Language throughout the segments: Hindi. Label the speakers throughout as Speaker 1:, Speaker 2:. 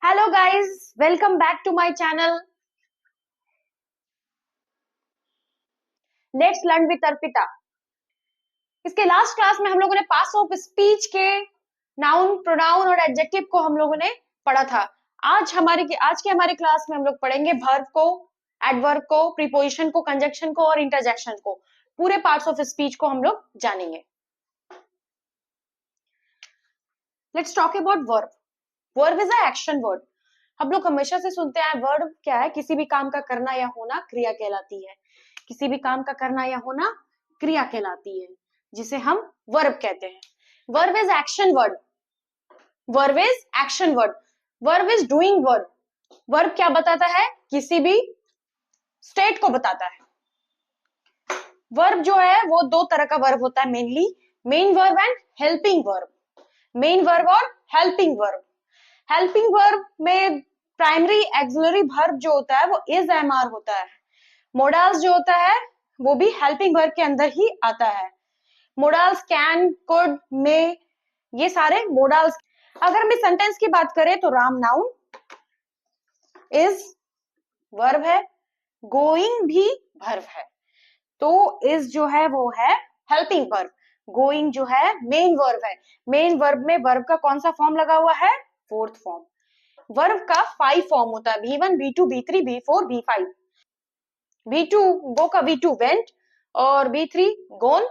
Speaker 1: Hello guys, welcome back to my channel. Let's learn with Arpita. इसके लास्ट क्लास में हम लोगों ने पास ऑफ स्पीच के नाउन, प्रोनाउन और एडजेक्टिव को हम लोगों ने पढ़ा था। आज के हमारे क्लास में हम लोग पढ़ेंगे वर्ब को, एडवर्ब को, प्रीपोजिशन को, कंजक्शन को और इंटरजेक्शन को। पूरे पार्ट्स ऑफ स्पीच को हम लोग जानेंगे। Let's talk about verb. Verb is a action word. हम लोग हमेशा से सुनते हैं वर्ब क्या है, किसी भी काम का करना या होना क्रिया कहलाती है। किसी भी काम का करना या होना क्रिया कहलाती है, जिसे हम वर्ब कहते हैं। Verb is action word. Verb is action word. Verb is doing word. Verb क्या बताता है? किसी भी स्टेट को बताता है। वर्ब जो है वो दो तरह का वर्ब होता है mainly, main verb and helping verb. Main verb और हेल्पिंग वर्ब। हेल्पिंग वर्ब में प्राइमरी एक्सिलरी वर्ब जो होता है वो इज एम आर होता है। मोडाल्स जो होता है वो भी हेल्पिंग वर्ब के अंदर ही आता है। मोडाल्स कैन, कुड, मे, ये सारे मोडाल्स। अगर हम इस सेंटेंस की बात करें तो राम नाउन, इज वर्ब है, गोइंग भी वर्ब है। तो इज जो है वो है हेल्पिंग वर्ब, गोइंग जो है मेन वर्ब है। मेन वर्ब में वर्ब का कौन सा फॉर्म लगा हुआ है? Fourth form. वर्ब का 5 फॉर्म होता है, V1, V2, V3, V4, V5। V2 गो का V2 वेंट, और V3 गोन।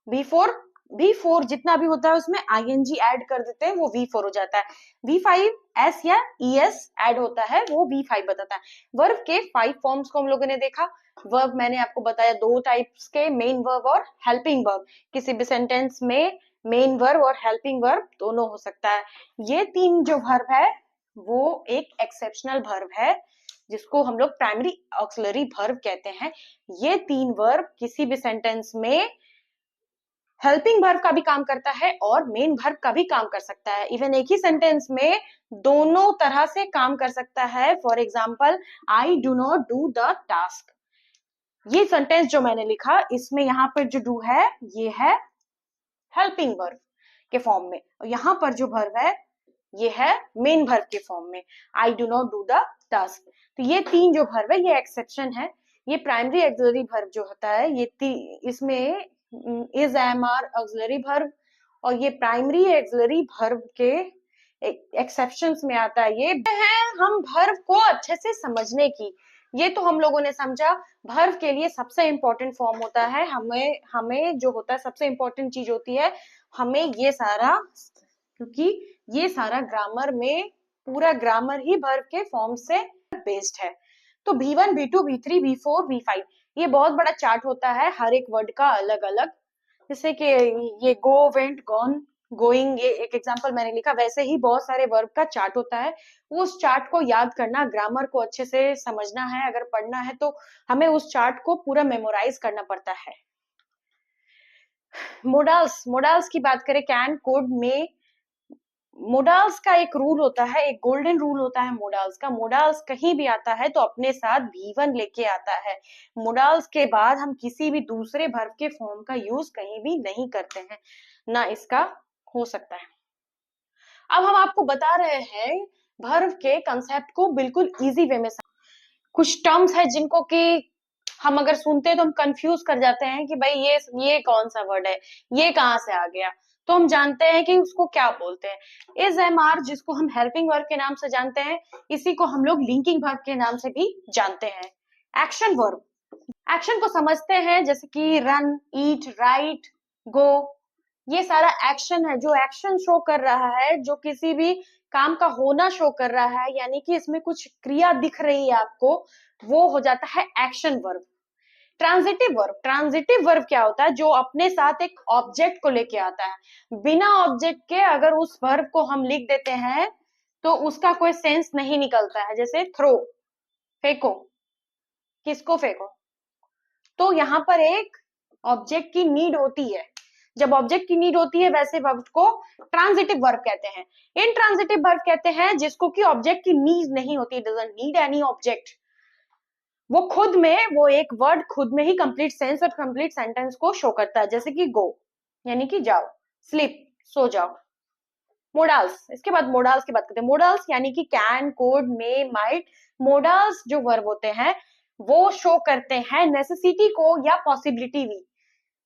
Speaker 1: V4 जितना भी होता है उसमें आईएनजी ऐड कर देते हैं, वो V4 हो जाता है। V5 एस या ES ऐड होता है, वो V5 बताता है। वर्ब के 5 फॉर्म्स को हम लोगों ने देखा। वर्ब मैंने आपको बताया दो टाइप्स के, मेन वर्ब और हेल्पिंग वर्ब। किसी भी सेंटेंस में मेन वर्ब और हेल्पिंग वर्ब दोनों हो सकता है। ये तीन जो वर्ब है वो एक एक्सेप्शनल वर्ब है, जिसको हम लोग प्राइमरी ऑक्सिलरी वर्ब कहते हैं। ये तीन वर्ब किसी भी सेंटेंस में हेल्पिंग वर्ब का भी काम करता है और मेन वर्ब का भी काम कर सकता है। इवन एक ही सेंटेंस में दोनों तरह से काम कर सकता है। For example, I do not do the task. ये सेंटेंस जो मैंने लिखा, इसमें यहाँ पर जो डू है ये है हेल्पिंग वर्ब के फॉर्म में, और यहाँ पर जो वर्ब है ये है मेन वर्ब के फॉर्म में, I do not do the task. तो ये तीन जो वर्ब है ये एक्सेप्शन है। ये प्राइमरी एक्सिलरी वर्ब जो होता है इसमें is, am, are auxiliary verb, और ये प्राइमरी एक्सिलरी वर्ब के एक्सेप्शंस में आता है। ये है हम वर्ब को अच्छे से समझने की। ये तो हम लोगों ने समझा। वर्ब के लिए सबसे इंपॉर्टेंट फॉर्म होता है, हमें हमें जो होता है सबसे इंपॉर्टेंट चीज होती है हमें ये सारा, क्योंकि ये सारा ग्रामर में पूरा ग्रामर ही वर्ब के फॉर्म से बेस्ड है। तो V1, V2, V3, V4, V5 ये बहुत बड़ा चार्ट होता है, हर एक वर्ड का अलग अलग। जैसे कि ये गो, वेंट, गॉन, गोइंग, ये एक एग्जांपल मैंने लिखा। वैसे ही बहुत सारे वर्ब का चार्ट होता है। उस चार्ट को याद करना, ग्रामर को अच्छे से समझना है, अगर पढ़ना है तो हमें उस चार्ट को पूरा मेमोराइज करना पड़ता है। मोडाल्स की बात करें, कैन, कुड, मे। मोडाल्स का एक रूल होता है, एक गोल्डन रूल होता है मोडाल्स का। मोडाल्स कहीं भी आता है तो अपने साथ V1 लेके आता है। मोडाल्स के बाद हम किसी भी दूसरे वर्ब के फॉर्म का यूज कहीं भी नहीं करते हैं, ना इसका हो सकता है। अब हम आपको बता रहे हैं वर्ब के कंसेप्ट को बिल्कुल इजी वे में। कुछ टर्म्स है जिनको कि हम अगर सुनते हैं तो हम कंफ्यूज कर जाते हैं कि भाई ये कौन सा वर्ड है, ये कहाँ से आ गया। तो हम जानते हैं कि उसको क्या बोलते हैं। इज, एम, आर जिसको हम हेल्पिंग वर्ब के नाम से जानते हैं, इसी को हम लोग लिंकिंग वर्ब के नाम से भी जानते हैं। एक्शन वर्ब, एक्शन को समझते हैं जैसे कि रन, ईट, राइट, गो। ये सारा एक्शन है, जो एक्शन शो कर रहा है, जो किसी भी काम का होना शो कर रहा है, यानी कि इसमें कुछ क्रिया दिख रही है आपको, वो हो जाता है action verb. Transitive verb, transitive verb क्या होता है? जो अपने साथ एक ऑब्जेक्ट को लेके आता है। बिना ऑब्जेक्ट के अगर उस वर्ब को हम लिख देते हैं तो उसका कोई सेंस नहीं निकलता है। जैसे थ्रो, फेंको, किसको फेंको। तो यहाँ पर एक ऑब्जेक्ट की नीड होती है। जब ऑब्जेक्ट की नीड होती है वैसे वर्ब को ट्रांजिटिव वर्ब कहते हैं। इनट्रांजिटिव वर्ब कहते हैं जिसको कि ऑब्जेक्ट की नीड नहीं होती, डजंट नीड एनी ऑब्जेक्ट। वो खुद में, वो एक वर्ड खुद में ही कंप्लीट सेंस और कंप्लीट सेंटेंस को शो करता है। जैसे कि गो यानी कि जाओ, स्लीप सो जाओ, मोडाल्स, इसके बाद मोडाल्स की बात करते हैं। मोडाल्स यानी कि can, could, may, might. Modals जो वर्ब होते हैं वो शो करते हैं नेसेसिटी को या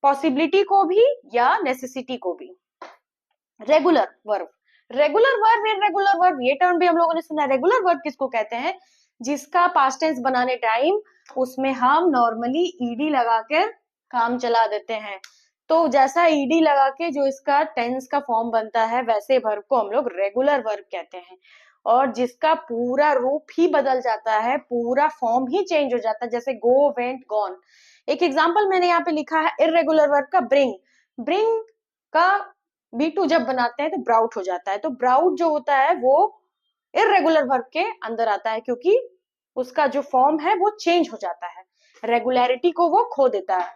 Speaker 1: पॉसिबिलिटी को भी या नेसेसिटी को भी। Regular verb, regular verb, irregular verb, ये टर्म भी हम लोगों ने सुना है। रेगुलर वर्ब किसको कहते हैं? जिसका पास्ट टेंस बनाने टाइम उसमें हम नॉर्मली ईडी लगा कर काम चला देते हैं। तो जैसा ईडी लगा के जो इसका टेंस का फॉर्म बनता है वैसे वर्ब को हम लोग रेगुलर वर्ब कहते हैं। और जिसका पूरा रूप ही बदल जाता है, पूरा फॉर्म ही चेंज हो जाता है, जैसे गो, वेंट, गॉन। एक एग्जांपल मैंने यहाँ पे लिखा है इररेगुलर वर्ब का, ब्रिंग। ब्रिंग का B2 जब बनाते हैं तो ब्राउट हो जाता है। तो ब्राउट जो होता है वो इररेगुलर वर्ब के अंदर आता है, क्योंकि उसका जो फॉर्म है वो चेंज हो जाता है, रेगुलरिटी को वो खो देता है।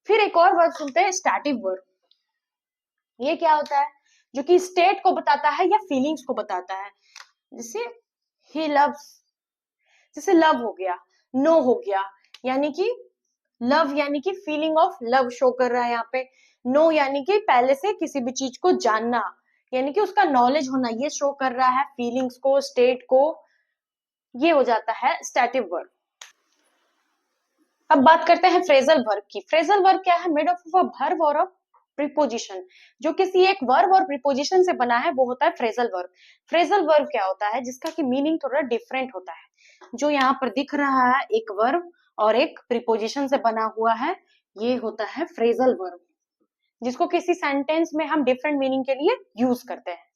Speaker 1: फिर एक और वर्ब सुनते हैं, स्टैटिक वर्ब। ये क्या होता है? जो कि स्टेट को बताता है या फीलिंग्स को बताता है। जैसे ही लव्स, जैसे लव हो गया, नो हो गया, यानी कि लव यानी कि फीलिंग ऑफ लव शो कर रहा है यहाँ पे। नो यानी कि पहले से किसी भी चीज को जानना, यानी कि उसका नॉलेज होना, ये शो कर रहा है फीलिंग्स को, स्टेट को। ये हो जाता है स्टैटिक वर्ब। अब बात करते हैं फ्रेजल वर्ब की। फ्रेजल वर्ब क्या है? मेड ऑफ अ वर्ब और अ प्रीपोजिशन। जो किसी एक वर्ब और प्रीपोजिशन से बना है वो होता है फ्रेजल वर्ब। फ्रेजल वर्ब क्या होता है? जिसका कि मीनिंग थोड़ा डिफरेंट होता है। जो यहाँ पर दिख रहा है एक वर्ब और एक प्रीपोजिशन से बना हुआ है, ये होता है फ्रेजल वर्ब, जिसको किसी सेंटेंस में हम डिफरेंट मीनिंग के लिए यूज करते हैं।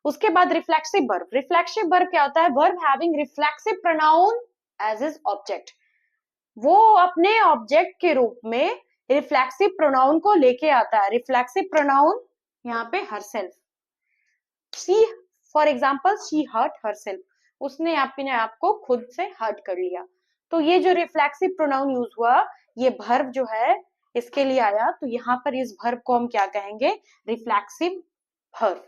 Speaker 1: उसके बाद रिफ्लेक्सिव वर्ब। रिफ्लेक्सिव वर्ब क्या होता है? Verb having reflexive pronoun as its object. वो अपने ऑब्जेक्ट के रूप में रिफ्लेक्सिव प्रोनाउन को लेके आता है। रिफ्लेक्सिव प्रोनाउन यहाँ पे herself, she for example, she hurt herself, उसने अपने आप को खुद से हर्ट कर लिया। तो ये जो रिफ्लेक्सिव प्रोनाउन यूज हुआ, ये वर्ब जो है इसके लिए आया, तो यहाँ पर इस वर्ब को हम क्या कहेंगे? Reflexive verb.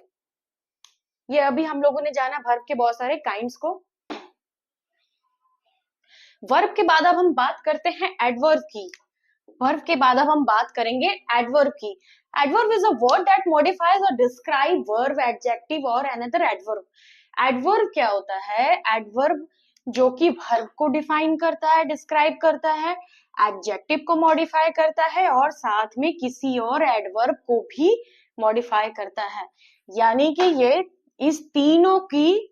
Speaker 1: ये अभी हम लोगों ने जाना वर्ब के बहुत सारे काइंड्स को। वर्ब के बाद अब हम बात करते हैं एडवर्ब की। वर्ब के बाद अब हम बात करेंगे एडवर्ब की। Adverb is a word that modifies और डिस्क्राइब वर्ब, एडजेक्टिव और अनदर एडवर्ब। एडवर्ब क्या होता है? एडवर्ब जो कि वर्ब को डिफाइन करता है, डिस्क्राइब करता है, एडजेक्टिव को मॉडिफाई करता है और साथ में किसी और एडवर्ब को भी मॉडिफाई करता है। यानी कि ये इस तीनों की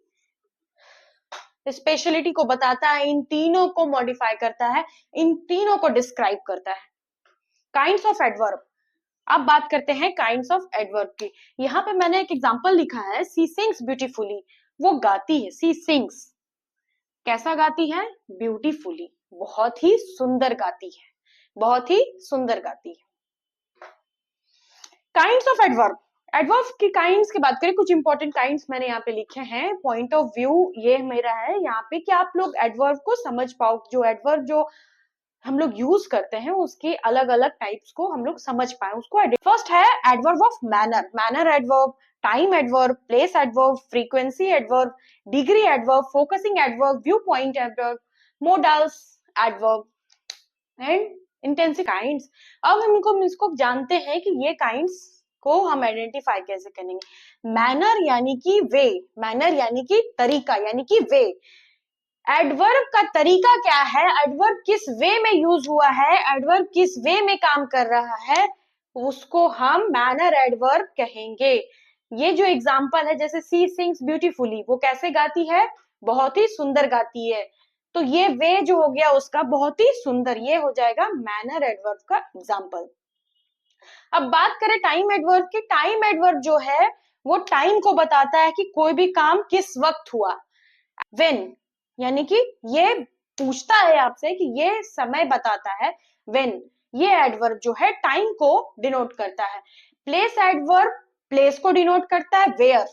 Speaker 1: स्पेशलिटी को बताता है, इन तीनों को मॉडिफाई करता है, इन तीनों को डिस्क्राइब करता है। Kinds of adverb. अब बात करते हैं काइंड्स ऑफ एडवर्ब की। यहाँ पे मैंने एक एग्जांपल लिखा है, सी सिंग्स ब्यूटीफुली। वो गाती है, सी सिंग्स। कैसा गाती है? ब्यूटीफुली, बहुत ही सुंदर गाती है, बहुत ही सुंदर गाती है। Kinds of adverb. एडवर्ब की काइंड्स की बात करें, कुछ इंपॉर्टेंट काइंड्स मैंने यहाँ पे लिखे हैं। पॉइंट ऑफ व्यू ये मेरा है यहाँ पे कि आप लोग एडवर्ब को समझ पाओ, जो एडवर्ब जो हम लोग यूज करते हैं उसके अलग अलग टाइप्स को हम लोग समझ पाए उसको। फर्स्ट है adverb of manner. Manner adverb, time adverb, place adverb, frequency adverb, degree adverb, focusing adverb, view point adverb, models adverb and intensive kinds. अब हम इसको जानते हैं कि ये काइंड्स को हम आइडेंटिफाई कैसे करेंगे। मैनर यानी कि वे, मैनर यानी कि तरीका, यानी कि वे। एडवर्ब का तरीका क्या है? एडवर्ब किस वे में यूज हुआ है, एडवर्ब किस वे में काम कर रहा है, उसको हम मैनर एडवर्ब कहेंगे। ये जो एग्जांपल है, जैसे सी सिंग्स ब्यूटीफुली, वो कैसे गाती है? बहुत ही सुंदर गाती है। तो ये वे जो हो गया उसका बहुत ही सुंदर, ये हो जाएगा मैनर एडवर्ब का एग्जांपल। अब बात करें टाइम एडवर्ब की। टाइम एडवर्ब जो है वो टाइम को बताता है कि कोई भी काम किस वक्त हुआ। व्हेन यानी कि ये पूछता है आपसे कि ये समय बताता है। व्हेन ये एडवर्ब जो है टाइम को डिनोट करता है। प्लेस एडवर्ब प्लेस को डिनोट करता है, वेयर।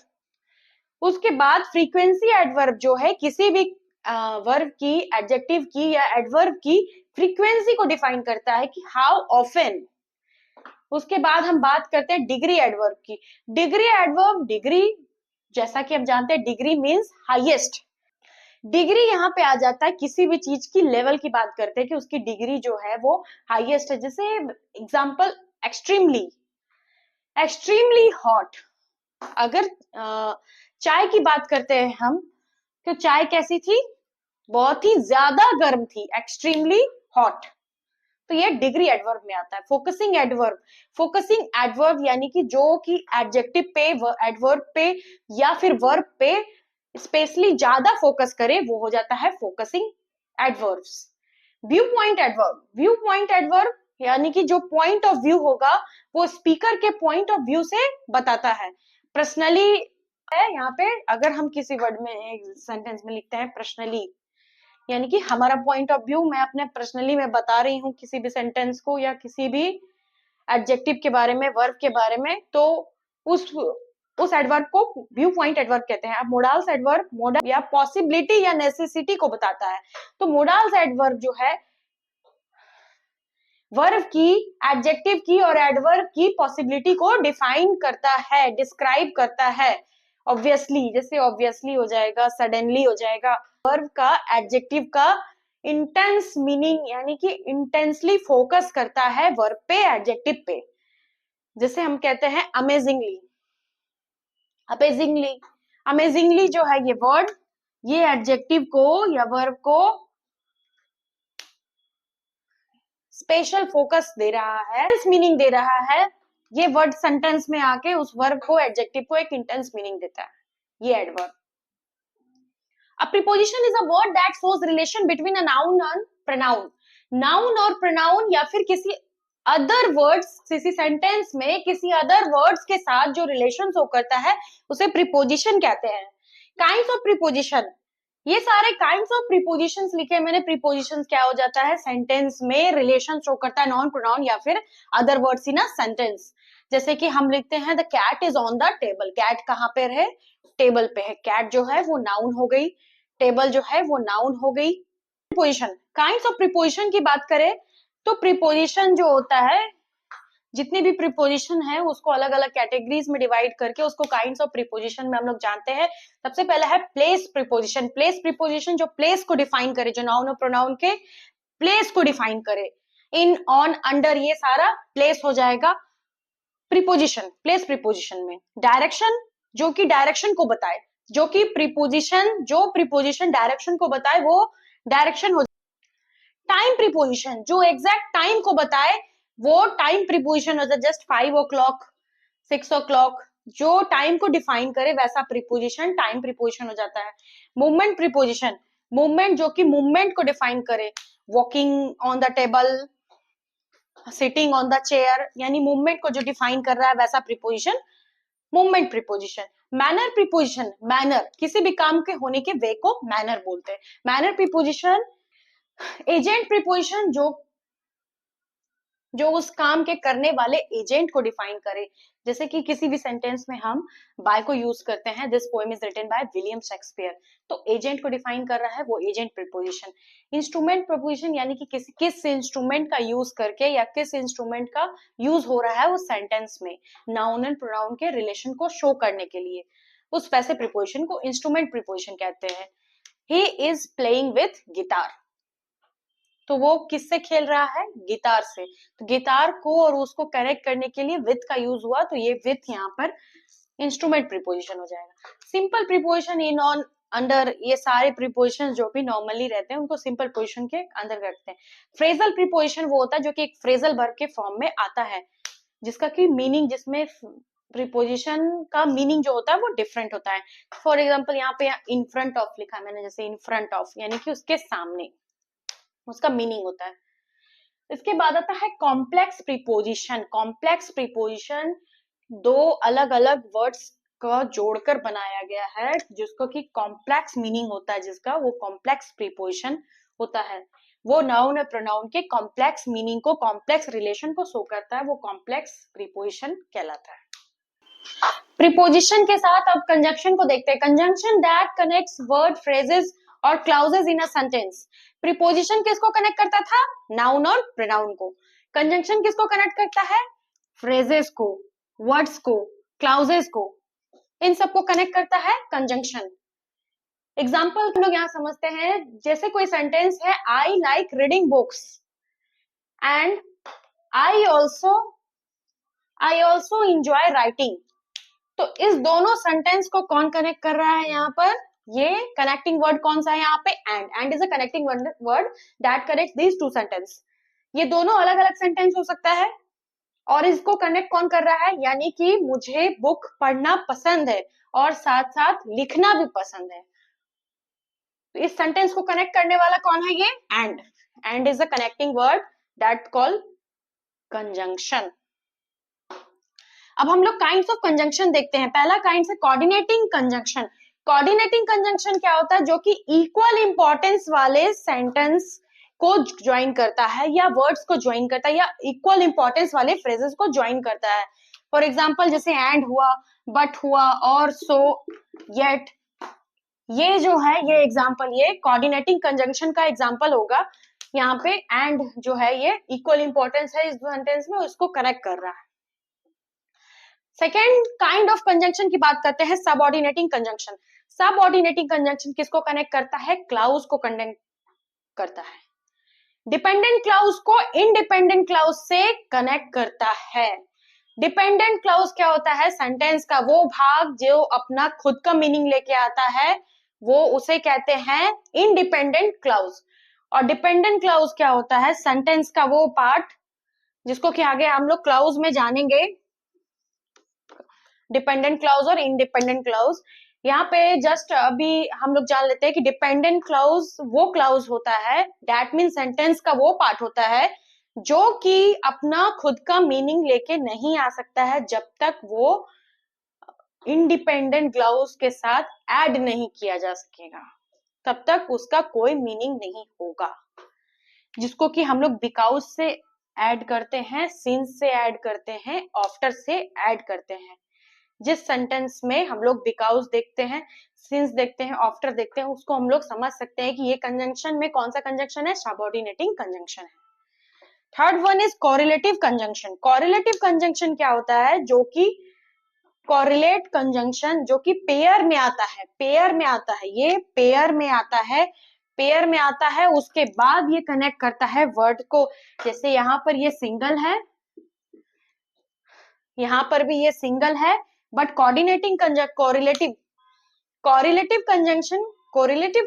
Speaker 1: उसके बाद फ्रीक्वेंसी एडवर्ब जो है किसी भी वर्ब की, एडजेक्टिव की या एडवर्ब की फ्रीक्वेंसी को डिफाइन करता है कि हाउ ऑफन। उसके बाद हम बात करते हैं डिग्री एडवर्ब की। डिग्री एडवर्ब, डिग्री जैसा कि हम जानते हैं डिग्री मींस हाईएस्ट। डिग्री यहाँ पे आ जाता है किसी भी चीज की लेवल की बात करते हैं कि उसकी डिग्री जो है वो हाईएस्ट है। जैसे एग्जांपल एक्सट्रीमली, एक्सट्रीमली हॉट, अगर चाय की बात करते हैं हम, तो चाय कैसी थी? बहुत ही ज्यादा गर्म थी, एक्सट्रीमली हॉट। तो ये डिग्री एडवर्ब में आता है। फोकसिंग एडवर्ब, फोकसिंग एडवर्ब यानी कि जो कि एडजेक्टिव पे, एडवर्ब पे या फिर वर्ब पे स्पेशली ज्यादा फोकस करे, वो हो जाता है focusing adverbs. View point adverb, view point adverb यानी कि जो पॉइंट ऑफ व्यू होगा वो स्पीकर के पॉइंट ऑफ व्यू से बताता है। पर्सनली है यहाँ पे, अगर हम किसी वर्ड में एक सेंटेंस में लिखते हैं पर्सनली, यानी कि हमारा पॉइंट ऑफ व्यू, मैं अपने पर्सनली में बता रही हूँ किसी भी सेंटेंस को या किसी भी एडजेक्टिव के बारे में, वर्ब के बारे में, तो उस एडवर्ब को व्यू पॉइंट एडवर्ब कहते हैं। अब मोडाल्स एडवर्ब मोडल या पॉसिबिलिटी या नेसेसिटी को बताता है। तो मोडाल्स एडवर्ब जो है वर्ब की, एडजेक्टिव की और एडवर्ब की पॉसिबिलिटी को डिफाइन करता है, डिस्क्राइब करता है। ऑब्वियसली, जैसे ऑब्वियसली हो जाएगा, सडनली हो जाएगा। वर्ब का, एडजेक्टिव का इंटेंस मीनिंग यानी कि इंटेंसली फोकस करता है वर्ब पे, एडजेक्टिव पे। जैसे हम कहते हैं अमेजिंगली, अमेजिंगली, अमेजिंगली जो है ये वर्ड, ये एडजेक्टिव को या वर्ब को स्पेशल फोकस दे रहा है, मीनिंग दे रहा है। ये वर्ड सेंटेंस में आके उस वर्ब को, एडजेक्टिव को एक इंटेंस मीनिंग देता है, ये adverb. A preposition is a word that shows relation between a noun and pronoun. Noun और pronoun या फिर किसी अदर वर्ड्स, किसी सेंटेंस में किसी अदर वर्ड्स के साथ जो रिलेशन शो करता है उसे प्रीपोजिशन कहते हैं। काइंड्स ऑफ प्रीपोजिशन, ये सारे काइंड्स ऑफ प्रीपोजिशंस लिखे मैंने। प्रीपोजिशंस क्या हो जाता है? सेंटेंस में रिलेशन शो करता है नाउन, प्रोनाउन या फिर other words in a sentence. जैसे कि हम लिखते हैं the cat is on the table, cat कहाँ पे है? टेबल पे है। कैट जो है वो नाउन हो गई, टेबल जो है वो नाउन हो गई। प्रीपोजिशन, काइंड्स ऑफ प्रीपोजिशन की बात करें तो प्रीपोजिशन जो होता है, जितनी भी प्रीपोजिशन है उसको अलग अलग कैटेगरीज में डिवाइड करके उसको काइंड्स ऑफ प्रीपोजिशन में हम लोग जानते हैं। सबसे पहला है प्लेस प्रीपोजिशन। प्लेस प्रीपोजिशन जो प्लेस को डिफाइन करे, जो नाउन और प्रोनाउन के प्लेस को डिफाइन करे। इन, ऑन, अंडर, ये सारा प्लेस हो जाएगा प्रीपोजिशन, प्लेस प्रीपोजिशन में। डायरेक्शन, जो कि डायरेक्शन को बताए, जो कि प्रीपोजिशन, जो प्रीपोजिशन डायरेक्शन को बताए वो डायरेक्शन हो। टाइम प्रीपोजिशन, जो एग्जैक्ट टाइम को बताए वो टाइम प्रीपोजिशन हो जाए। जस्ट 5 o'clock, 6 o'clock, जो टाइम को डिफाइन करे वैसा प्रीपोजिशन टाइम प्रीपोजिशन हो जाता है। मूवमेंट प्रीपोजिशन, मूवमेंट जो कि मूवमेंट को डिफाइन करे, walking on the table, sitting on the chair, यानी मूवमेंट को जो डिफाइन कर रहा है वैसा preposition movement preposition. Manner preposition, manner किसी भी काम के होने के वे को मैनर बोलते हैं। Manner preposition. एजेंट प्रीपोजिशन, जो उस काम के करने वाले एजेंट को डिफाइन करे। जैसे कि किसी भी सेंटेंस में हम बाय को यूज करते हैं, this poem is written by William Shakespeare, तो एजेंट को डिफाइन कर रहा है वो एजेंट प्रीपोजिशन। इंस्ट्रूमेंट प्रीपोजिशन यानी कि किस इंस्ट्रूमेंट का यूज करके या किस इंस्ट्रूमेंट का यूज हो रहा है उस सेंटेंस में नाउन एंड प्रोनाउन के रिलेशन को शो करने के लिए, उस वैसे प्रीपोजिशन को इंस्ट्रूमेंट प्रीपोजिशन कहते हैं। He is playing with guitar, तो वो किससे खेल रहा है? गिटार से। तो गिटार को और उसको कनेक्ट करने के लिए विथ का यूज हुआ, तो ये विथ यहाँ पर इंस्ट्रूमेंट प्रीपोजिशन हो जाएगा। Simple preposition, in, on, under, ये सारे प्रीपोजिशन जो भी नॉर्मली रहते हैं उनको सिंपल पोजिशन के अंदर रखते हैं। फ्रेजल प्रीपोजिशन वो होता है जो कि एक फ्रेजल वर्ब के फॉर्म में आता है, जिसका की मीनिंग, जिसमें प्रीपोजिशन का मीनिंग जो होता है वो डिफरेंट होता है। फॉर एग्जाम्पल यहाँ पे इन फ्रंट ऑफ लिखा है मैंने, जैसे इन फ्रंट ऑफ यानी कि उसके सामने, उसका मीनिंग होता है। इसके बाद आता है कॉम्प्लेक्स प्रीपोजिशन। कॉम्प्लेक्स प्रीपोजिशन दो अलग अलग वर्ड्स का जोड़कर बनाया गया है, जिसको कि कॉम्प्लेक्स मीनिंग होता है, जिसका वो कॉम्प्लेक्स प्रीपोजिशन होता है। वो नाउन और प्रोनाउन के कॉम्प्लेक्स मीनिंग को, कॉम्प्लेक्स रिलेशन को शो करता है, वो कॉम्प्लेक्स प्रीपोजिशन कहलाता है। प्रीपोजिशन के साथ अब कंजंक्शन को देखते हैं। Conjunction that connects word, phrases और clauses in a sentence. Preposition किसको कनेक्ट करता था? नाउन और प्रोनाउन को। कंजंक्शन किसको कनेक्ट करता है? फ्रेजेस को, वर्ड्स को, क्लाउजेस को, इन सबको कनेक्ट करता है कंजंक्शन। एग्जाम्पल हम लोग यहाँ समझते हैं, जैसे कोई सेंटेंस है, I like reading books and I also enjoy writing. तो इस दोनों सेंटेंस को कौन कनेक्ट कर रहा है यहाँ पर? ये कनेक्टिंग वर्ड कौन सा है यहाँ पे? And is a connecting word that connects these two sentence. ये दोनों अलग अलग सेंटेंस हो सकता है और इसको कनेक्ट कौन कर रहा है? यानी कि मुझे बुक पढ़ना पसंद है और साथ साथ लिखना भी पसंद है। तो इस सेंटेंस को कनेक्ट करने वाला कौन है? ये and is a connecting word that called conjunction. अब हम लोग काइंड्स ऑफ कंजंक्शन देखते हैं। पहला काइंड है कोऑर्डिनेटिंग कंजंक्शन। कोऑर्डिनेटिंग कंजंक्शन क्या होता है? जो कि इक्वल इंपॉर्टेंस वाले सेंटेंस को ज्वाइन करता है या वर्ड्स को ज्वाइन करता है या इक्वल इंपॉर्टेंस वाले फ्रेजेस को ज्वाइन करता है। फॉर एग्जाम्पल जैसे एंड हुआ, बट हुआ और सो, येट, ये जो है ये एग्जाम्पल, ये कोऑर्डिनेटिंग कंजंक्शन का एग्जाम्पल होगा। यहाँ पे एंड जो है ये इक्वल इंपॉर्टेंस है इस सेंटेंस में, उसको कनेक्ट कर रहा है। सेकेंड काइंड ऑफ कंजंक्शन की बात करते हैं, सबऑर्डिनेटिंग कंजंक्शन। सबऑर्डिनेटिंग कंजंक्शन किसको कनेक्ट करता है? क्लाउज को कनेक्ट करता है। डिपेंडेंट क्लाउज को इंडिपेंडेंट क्लाउज से कनेक्ट करता है। डिपेंडेंट क्लाउज क्या होता है? सेंटेंस का वो भाग जो अपना खुद का मीनिंग लेके आता है, वो उसे कहते हैं इंडिपेंडेंट क्लाउज। और डिपेंडेंट क्लाउज क्या होता है? सेंटेंस का वो पार्ट जिसको कि आगे हम लोग क्लाउज में जानेंगे, डिपेंडेंट क्लाउज और इंडिपेंडेंट क्लाउज। यहाँ पे जस्ट अभी हम लोग जान लेते हैं कि डिपेंडेंट क्लाउज वो क्लाउज होता है, दैट मीन सेंटेंस का वो पार्ट होता है जो कि अपना खुद का मीनिंग लेके नहीं आ सकता है जब तक वो इंडिपेंडेंट क्लाउज के साथ ऐड नहीं किया जा सकेगा, तब तक उसका कोई मीनिंग नहीं होगा। जिसको कि हम लोग बिकॉज से ऐड करते हैं, सिंस से ऐड करते हैं, आफ्टर से ऐड करते हैं। जिस सेंटेंस में हम लोग बिकॉज देखते हैं, सिंस देखते हैं, आफ्टर देखते हैं, उसको हम लोग समझ सकते हैं कि ये कंजंक्शन में कौन सा कंजंक्शन है? सबऑर्डिनेटिंग कंजंक्शन है। Third one is correlative conjunction. Correlative conjunction क्या होता है? जो कि कोरिलेट कंजंक्शन जो कि पेयर में आता है, पेयर में आता है, ये पेयर में आता है, पेयर में आता है, उसके बाद ये कनेक्ट करता है वर्ड को। जैसे यहाँ पर ये सिंगल है, यहाँ पर भी ये सिंगल है, but coordinating correlative correlative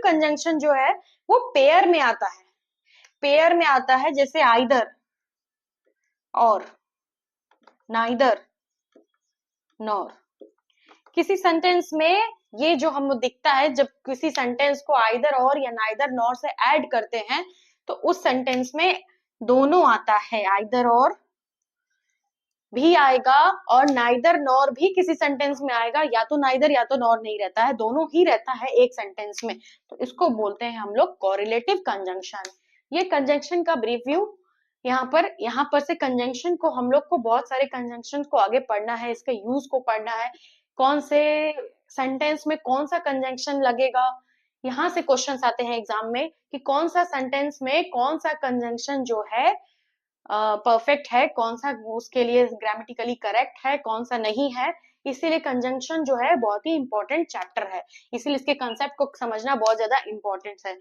Speaker 1: conjunction जो है वो पेयर में आता है, पेयर में आता है। जैसे आइदर और, नाइदर नॉर। किसी सेंटेंस में ये जो हम दिखता है, जब किसी सेंटेंस को आइदर और या नाइदर नॉर से ऐड करते हैं तो उस सेंटेंस में दोनों आता है, आइदर और भी आएगा और नाइदर नॉर भी किसी सेंटेंस में आएगा। या तो नाइदर या तो नॉर नहीं रहता है, दोनों ही रहता है एक सेंटेंस में। तो इसको बोलते हैं हम लोग कोरिलेटिव कंजंक्शन। ये कंजंक्शन का ब्रीफ व्यू यहाँ पर से कंजंक्शन को हम लोग को बहुत सारे कंजंक्शन को आगे पढ़ना है, इसके यूज को पढ़ना है, कौन से सेंटेंस में कौन सा कंजंक्शन लगेगा। यहाँ से क्वेश्चंस आते हैं एग्जाम में कि कौन सा सेंटेंस में कौन सा कंजंक्शन जो है परफेक्ट है, कौन सा उसके लिए ग्रामेटिकली करेक्ट है, कौन सा नहीं है। इसीलिए कंजंक्शन जो है बहुत ही इंपॉर्टेंट चैप्टर है, इसीलिए इसके कंसेप्ट को समझना बहुत ज्यादा इंपॉर्टेंट है।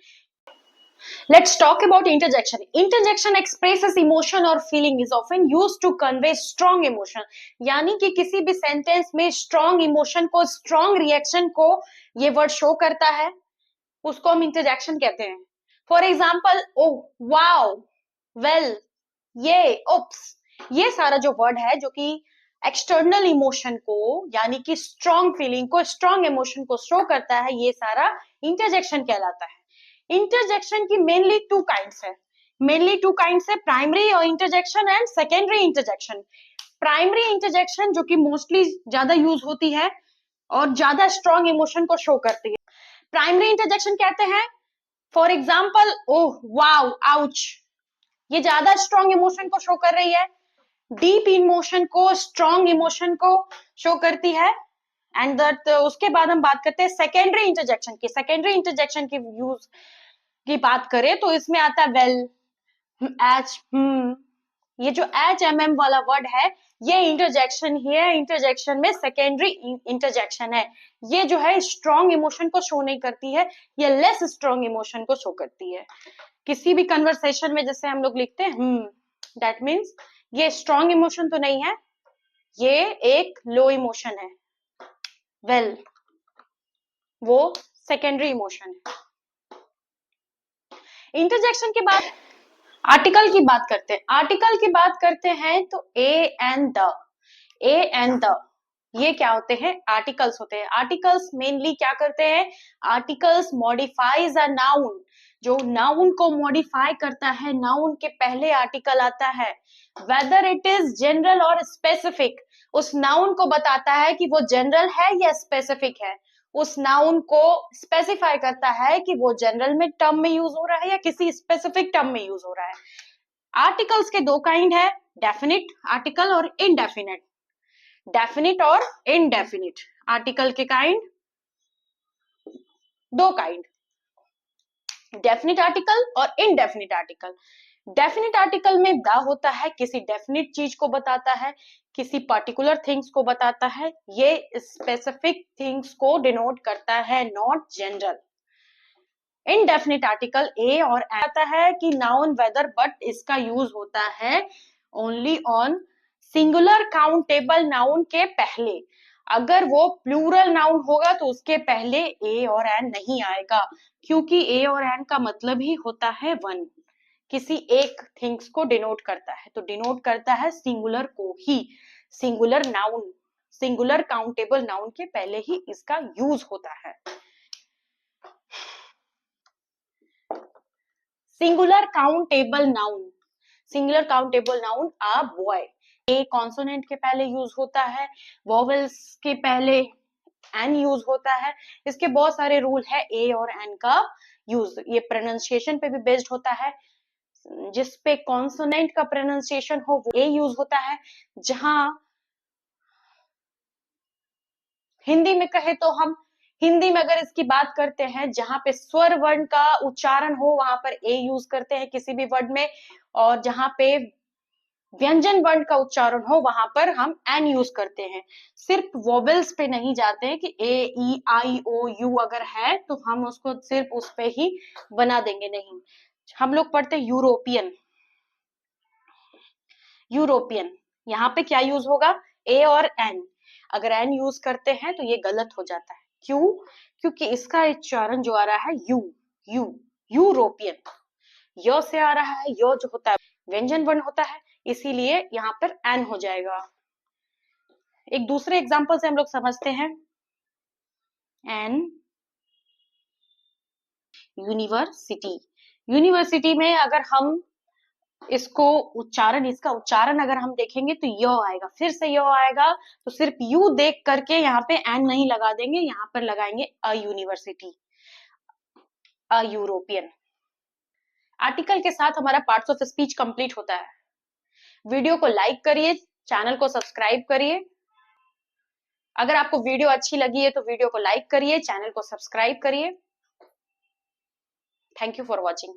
Speaker 1: Let's talk about interjection. Interjection expresses emotion or feeling, is often used to convey strong emotion. यानी कि किसी भी सेंटेंस में strong emotion को, strong reaction को ये वर्ड शो करता है, उसको हम इंटरजेक्शन कहते हैं। For example, oh, wow, well, yeah, oops, ये सारा जो वर्ड है जो कि एक्सटर्नल इमोशन को यानी कि स्ट्रॉन्ग फीलिंग को, स्ट्रॉन्ग इमोशन को शो करता है, ये सारा इंटरजेक्शन कहलाता है। इंटरजेक्शन की मेनली टू काइंड्स है, primary interjection and secondary interjection. Primary interjection जो कि मोस्टली ज्यादा यूज होती है और ज्यादा स्ट्रॉन्ग इमोशन को शो करती है, प्राइमरी इंटरजेक्शन कहते हैं। For example, oh, wow, ouch, ये ज्यादा स्ट्रॉन्ग इमोशन को शो कर रही है, डीप इमोशन को, स्ट्रॉन्ग इमोशन को शो करती है। एंड दैट उसके बाद हम बात करते हैं सेकेंडरी इंटरजेक्शन की। सेकेंडरी इंटरजेक्शन की यूज की बात करें तो इसमें आता है वेल, एच, ये जो HMM वाला वर्ड है ये इंटरजेक्शन ही है। इंटरजेक्शन में सेकेंडरी इंटरजेक्शन है, ये जो है स्ट्रॉन्ग इमोशन को शो नहीं करती है, ये लेस स्ट्रॉन्ग इमोशन को शो करती है। किसी भी कन्वर्सेशन में जैसे हम लोग लिखते हैं दैट मीन्स ये स्ट्रॉन्ग इमोशन तो नहीं है, ये एक लो इमोशन है। वेल वो सेकेंडरी इमोशन है। इंटरजेक्शन के बाद आर्टिकल की बात करते हैं। आर्टिकल की बात करते हैं तो A and the, A and the ये क्या होते हैं? आर्टिकल्स होते हैं। आर्टिकल्स मेनली क्या करते हैं? Articles modifies a noun. जो नाउन को मॉडिफाई करता है, नाउन के पहले आर्टिकल आता है, वेदर इट इज जनरल और स्पेसिफिक, उस नाउन को बताता है कि वो जनरल है या स्पेसिफिक है। उस नाउन को स्पेसिफाई करता है कि वो जनरल में टर्म में यूज हो रहा है या किसी स्पेसिफिक टर्म में यूज हो रहा है। आर्टिकल्स के दो काइंड है, डेफिनिट आर्टिकल और इनडेफिनिट। डेफिनिट और इनडेफिनिट आर्टिकल के काइंड, दो काइंड, डेफिनिट आर्टिकल और इनडेफिनिट आर्टिकल। डेफिनिट आर्टिकल में द होता है, किसी डेफिनिट चीज को बताता है, किसी पर्टिकुलर थिंग्स को बताता है, ये स्पेसिफिक थिंग्स को डिनोट करता है, not general. Indefinite article a और आता है कि नाउन वेदर, बट इसका यूज होता है only on singular countable noun के पहले। अगर वो प्लूरल नाउन होगा तो उसके पहले ए और एन नहीं आएगा, क्योंकि ए और एन का मतलब ही होता है वन, किसी एक थिंग्स को डिनोट करता है, तो डिनोट करता है सिंगुलर को ही। Singular noun, singular countable noun के पहले ही इसका यूज होता है। Singular countable noun, singular countable noun a boy, a consonant के पहले यूज होता है, वोवेल्स के पहले एन यूज होता है। इसके बहुत सारे रूल है ए और एन का यूज, ये प्रोनाउंसिएशन पे भी बेस्ड होता है। जिस पे कॉन्सोनेंट का प्रोनाउंसिएशन हो वो ए यूज होता है। जहां हिंदी में कहे तो हम, हिंदी में अगर इसकी बात करते हैं, जहां पे स्वर वर्ण का उच्चारण हो वहां पर ए यूज करते हैं किसी भी वर्ड में, और जहां पे व्यंजन वर्ण का उच्चारण हो वहां पर हम एन यूज करते हैं। सिर्फ वोवेल्स पे नहीं जाते हैं कि ए ई आई ओ यू अगर है तो हम उसको सिर्फ उस पे ही बना देंगे, नहीं। हम लोग पढ़ते हैं यूरोपियन, यूरोपियन, यहाँ पे क्या यूज होगा? ए और एन। अगर एन यूज करते हैं तो ये गलत हो जाता है। क्यों? क्योंकि इसका उच्चारण जो आ रहा है यू, यू, यूरोपियन, यो से आ रहा है, यो जो होता है व्यंजन वर्ण होता है, इसीलिए यहाँ पर एन हो जाएगा। एक दूसरे एग्जाम्पल से हम लोग समझते हैं। एन यूनिवर्सिटी, यूनिवर्सिटी में अगर हम इसको उच्चारण, इसका उच्चारण अगर हम देखेंगे तो यो आएगा, फिर से यो आएगा, तो सिर्फ यू देख करके यहाँ पे एन नहीं लगा देंगे, यहाँ पर लगाएंगे a university, a European. Article के साथ हमारा पार्ट्स ऑफ स्पीच कंप्लीट होता है। वीडियो को लाइक करिए, चैनल को सब्सक्राइब करिए। अगर आपको वीडियो अच्छी लगी है तो वीडियो को लाइक करिए, चैनल को सब्सक्राइब करिए। Thank you for watching.